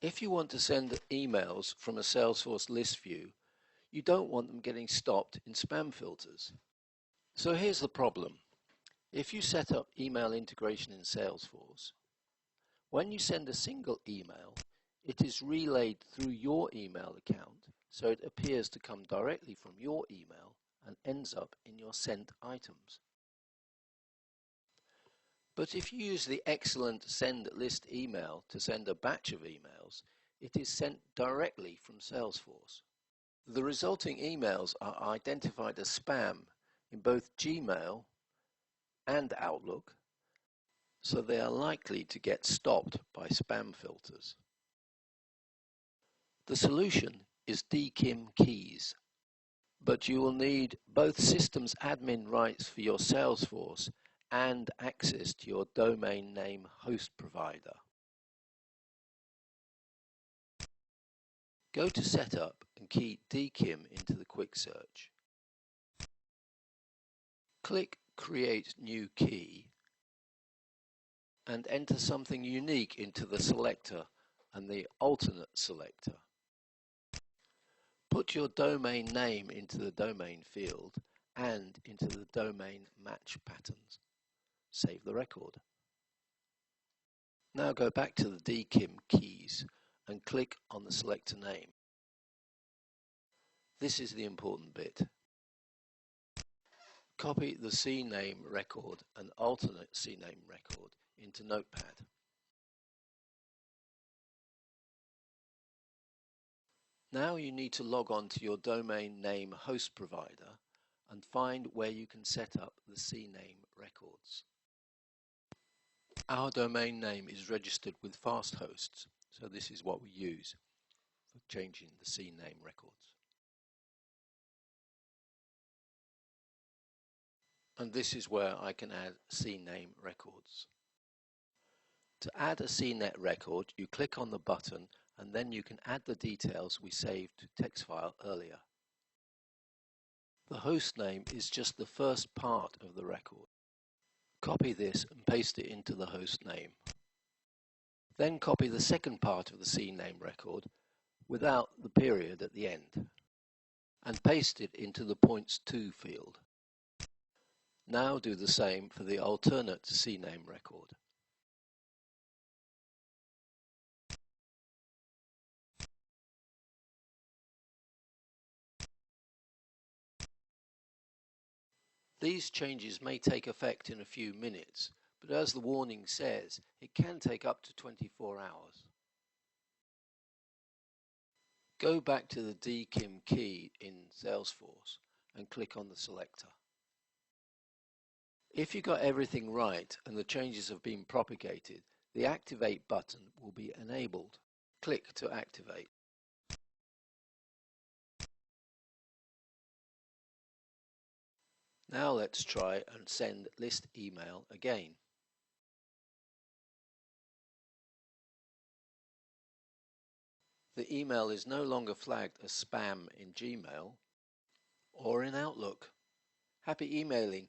If you want to send emails from a Salesforce list view, you don't want them getting stopped in spam filters. So here's the problem. If you set up email integration in Salesforce, when you send a single email, it is relayed through your email account, so it appears to come directly from your email and ends up in your sent items. But if you use the excellent send list email to send a batch of emails, it is sent directly from Salesforce. The resulting emails are identified as spam in both Gmail and Outlook, so they are likely to get stopped by spam filters. The solution is DKIM Keys, but you will need both systems admin rights for your Salesforce and access to your domain name host provider. Go to Setup and key DKIM into the quick search. Click Create New Key and enter something unique into the selector and the alternate selector. Put your domain name into the domain field and into the domain match patterns. Save the record. Now go back to the DKIM keys and click on the selector name. This is the important bit. Copy the CNAME record and alternate CNAME record into Notepad. Now you need to log on to your domain name host provider and find where you can set up the CNAME records. Our domain name is registered with FastHosts, so this is what we use for changing the CNAME records. And this is where I can add CNAME records. To add a CNET record, you click on the button and then you can add the details we saved to text file earlier. The host name is just the first part of the record. Copy this and paste it into the host name. Then copy the second part of the CNAME record without the period at the end and paste it into the points to field. Now do the same for the alternate CNAME record. These changes may take effect in a few minutes, but as the warning says, it can take up to 24 hours. Go back to the DKIM key in Salesforce and click on the selector. If you got everything right and the changes have been propagated, the Activate button will be enabled. Click to activate. Now let's try and send list email again. The email is no longer flagged as spam in Gmail or in Outlook. Happy emailing!